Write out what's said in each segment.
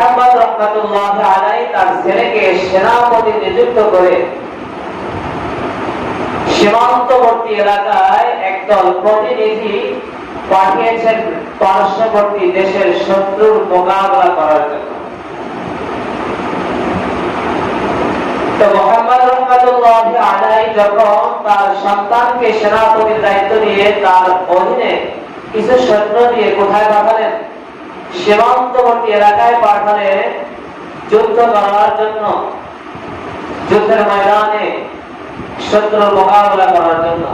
মুহাম্মদ রাহমাতুল্লাহি আলাইহি তার ছেলেকে সেনাপতি নিযুক্ত করে সীমান্তবর্তী এলাকায় একদল প্রতিনিধি পাঠিয়েছেন পার্শ্ববর্তী দেশের শত্রুর মোকাবেলা করার জন্য। তো মুহাম্মদ রাহমাতুল্লাহি আলাইহি যখন তার সন্তানকে সেনাপতির দায়িত্ব দিয়ে তার অধীনে কিছু সৈন্য দিয়ে কোথায় পাঠালেন? সীমান্তবর্তী এলাকায় পাঠালেন যুদ্ধ করার জন্য, যুদ্ধের ময়দানে শত্রুর মোকাবেলা করার জন্য।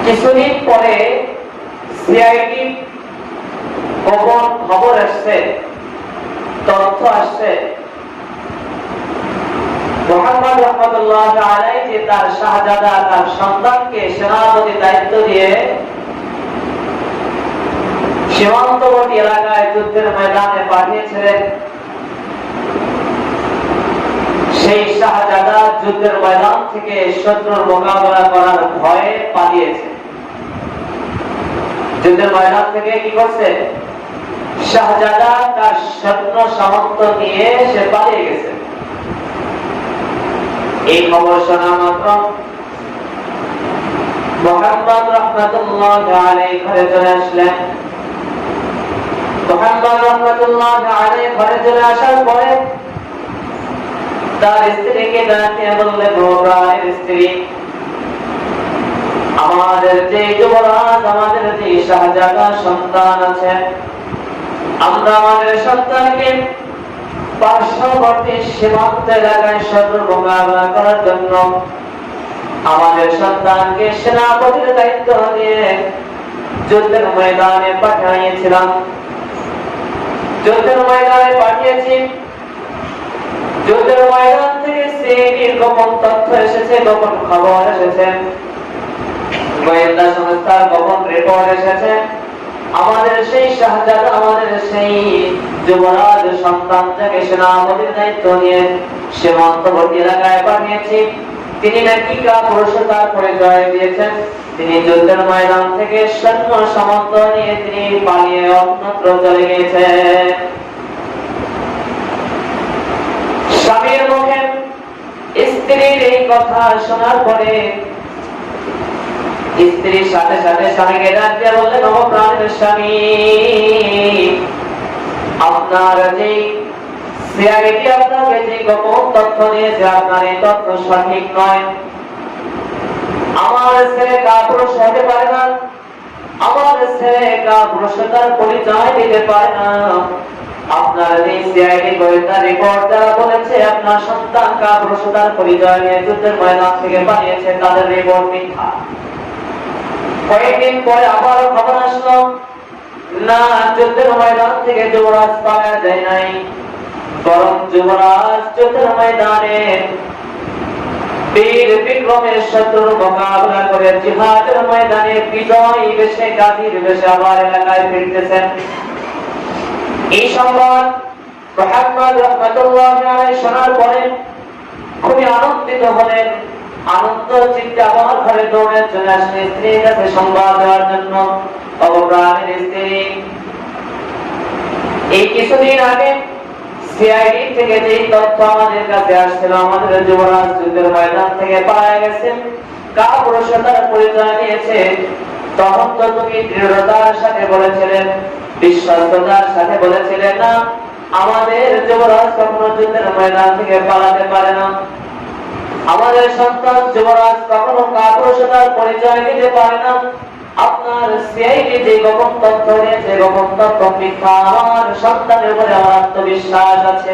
কিছুদিন পরে সিআইডি গোপন খবর আসছে, তথ্য আসছে, মুহাম্মদ রাহমাতুল্লাহি আলাইহি যে তার শাহজাদা তার সন্তানকে সেনাপতি দায়িত্ব দিয়ে সীমান্তবর্তী এলাকায় যুদ্ধের ময়দানে পাঠিয়েছিলেন, সেই শাহজাদা যুদ্ধের ময়দান থেকে শত্রুর মোকাবেলা করার ভয়ে পালিয়েছে। যুদ্ধের ময়দান থেকে কি করছে? শাহজাদা তার সৈন্য সামন্ত নিয়ে সে পালিয়ে গেছে। এই খবর শোনা মাত্র মুহাম্মদ রাহমাতুল্লাহি আলাইহি ঘরে চলে আসলেন। মুহাম্মদ রাহমাতুল্লাহি আলাইহি ঘরে চলে আসার পরে তার স্ত্রীকে ডাকে বললেন, ও প্রাণের স্ত্রী, আমাদের যে যুবরাজ, আমাদের যে শাহজাদা সন্তান আছে, আমরা আমাদের সন্তানকে পার্শ্ববর্তী সীমান্ত এলাকায় শত্রুর মোকাবেলা করার জন্য আমাদের সন্তানকে সেনাপতির দায়িত্ব দিয়ে যুদ্ধের ময়দানে পাঠিয়েছিলাম। যুদ্ধের ময়দানে পাঠিয়েছি। যুদ্ধের ময়দান থেকে সেই গোপন তথ্য এসেছে, গোপন খবর এসেছে, গোয়েন্দা সংস্থার গোপন রিপোর্ট এসেছে। আমাদের সেই শাহজাদা, আমাদের সেই যুবরাজ সন্তান থেকে সেনাপতির দায়িত্ব নিয়ে সীমান্তবর্তী এলাকায় পাঠিয়েছি। তিনি নাকি কাপুরুষতার পরিচয় দিয়েছেন। তিনি যুদ্ধের ময়দান থেকে সৈন্য সামন্ত নিয়ে তিনি পালিয়ে অন্যত্র চলে গিয়েছেন। স্বামীর মুখে স্ত্রীর এই কথা শোনার পরে স্ত্রীর সাথে সাথে স্বামীকে ডাক দিয়ে বললেন, ও প্রাণের স্বামী, আপনার যে সিআইডি আপনাকে যে গোপন তথ্য দিয়েছে, আপনার এই তথ্য সঠিক নয়। আমার ছেলে কাপুরুষ হতে পারে না, আমার ছেলে কাপুরুষতার পরিচয় দিতে পারে না। আপনার এই সিআইডি গোয়েন্দা রিপোর্ট যারা বলেছে আপনার সন্তান কাপুরুষতার পরিচয় নিয়ে যুদ্ধের ময়দান থেকে পালিয়েছে, তাদের রিপোর্ট মিথ্যা। কয়েকদিন পরে আবার খবর আসলো, না, যুদ্ধের ময়দান থেকে যুবরাজ পাওয়া যায় নাই, বরং যুবরাজ যুদ্ধের ময়দানে বীর বিক্রমের শত্রুর মোকাবেলা করে জিহাদের ময়দানে বিজয়ী বেশে, গাজীর বেশে আবার এলাকায় ফিরতেছেন। এই সংবাদ মুহাম্মদ রাহমাতুল্লাহি আলাইহি শোনার পরে খুবই আনন্দিত হলেন। আনন্দ চিত্তে আবার ঘরে দৌড়ে চলে আসলেন স্ত্রীর কাছে সংবাদ দেওয়ার জন্য। অবপ্রাণের স্ত্রী, এই কিছুদিন আগে সিআইডি থেকে যে তথ্য আমাদের কাছে আসছিল, আমাদের যুবরাজ যুদ্ধের ময়দান থেকে পালিয়ে গেছে, কাপুরুষতার পরিচয় দিয়েছে, তখন তো তুমি দৃঢ়তার সাথে বলেছিলেন, বিশ্বস্ততার সাথে বলেছিলেন, না, আমাদের যুবরাজ কখনো যুদ্ধের ময়দান থেকে পালাতে পারে না, আমাদের সন্তান যুবরাজ কখনো কাপুরুষতার পরিচয় দিতে পারে না। আপনার সিআইডি যে গোপন তথ্য দিয়েছে, গোপন তথ্য মিথ্যা। আমার সন্তানের উপরে আমার আত্মবিশ্বাস আছে।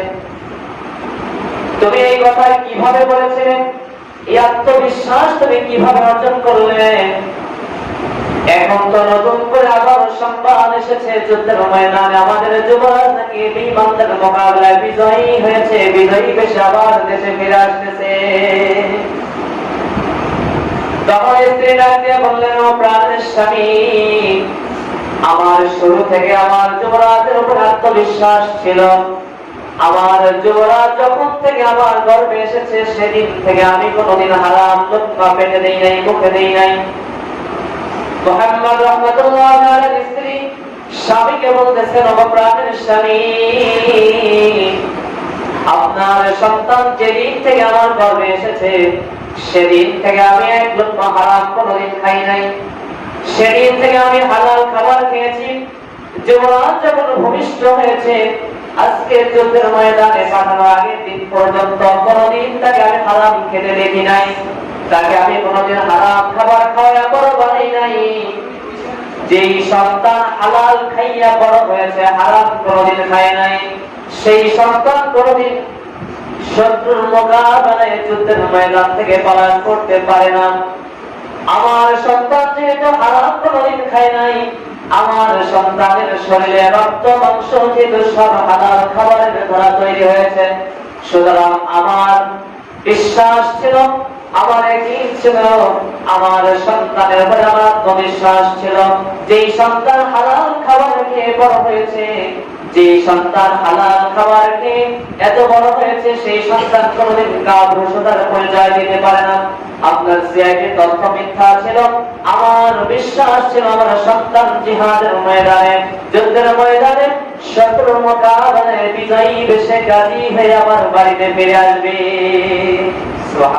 তুমি এই কথা কিভাবে বলেছিলে? এই আত্মবিশ্বাস তুমি কিভাবে অর্জন করলে? এখন তো নতুন করে আবার সংবাদ এসেছে, যুদ্ধের ময়দানে আমাদের যুবরাজ নাকি বিমানদের মোকাবেলায় বিজয়ী হয়েছে, বিজয়ী বেশে আবার দেশে ফিরে আসতেছে। তখন স্ত্রী ডাক দিয়ে বললেন, ও প্রাণের স্বামী, আমার শুরু থেকে আমার যুবরাজের উপর আত্মবিশ্বাস ছিল। আমার যুবরাজ যখন থেকে আমার গর্ভে এসেছে, সেদিন থেকে আমি কোনোদিন হারাম লোকমা পেটে দেই নাই, মুখে দেই নাই। মুহাম্মদ রাহমাতুল্লাহি আলাইহির স্ত্রী স্বামীকে বলতেছেন, ও প্রাণের স্বামী, আপনার সন্তান যেদিন থেকে আমার গর্ভে এসেছে সেদিন থেকে আমি এক লোকমা হারাম কোনোদিন খাই নাই। সেদিন থেকে আমি হালাল খাবার খেয়েছি। যুবরাজ যখন ভূমিষ্ঠ হয়েছে, আজকে যুদ্ধের ময়দানে পাঠানোর আগের দিন পর্যন্ত কোনোদিন তাকে আমি হারাম খেতে দেখি নাই। তাকে আমি কোনোদিন হারাম খাবার খাওয়া বড় বানাই নাই। যেই সন্তান হালাল খাইয়া বড় হয়েছে, হারাম কোনোদিন খায় নাই, সেই সন্তান কোনোদিন শত্রুর মোকাবেলায় যুদ্ধের ময়দান থেকে পলায়ন করতে পারে না। আমার সন্তান যেহেতু হারাম কোনোদিন খায় নাই, আমার সন্তানের শরীরে রক্ত মাংস যেহেতু সব হালাল খাবারের দ্বারা তৈরি হয়েছে, সুতরাং আমার বিশ্বাস ছিল, আমার একই ছিল, আমার সন্তানের উপরে আমার আত্মবিশ্বাস ছিল, যেই সন্তান হালাল খাবার খেয়ে বড় হয়েছে, যে সন্তান হালাল খাবার খেয়ে এত বড় হয়েছে, সেই সন্তান কোনোদিন কাপুরুষতার পরিচয় দিতে পারে না। আপনার সিআইডি তথ্য মিথ্যা ছিল। আমার বিশ্বাস ছিল আমার সন্তান জিহাদের ময়দানে, যুদ্ধের ময়দানে শত্রুর মোকাবেলায় বিজয়ী বেশে গাজী হয়ে আমার বাড়িতে ফিরে আসবে।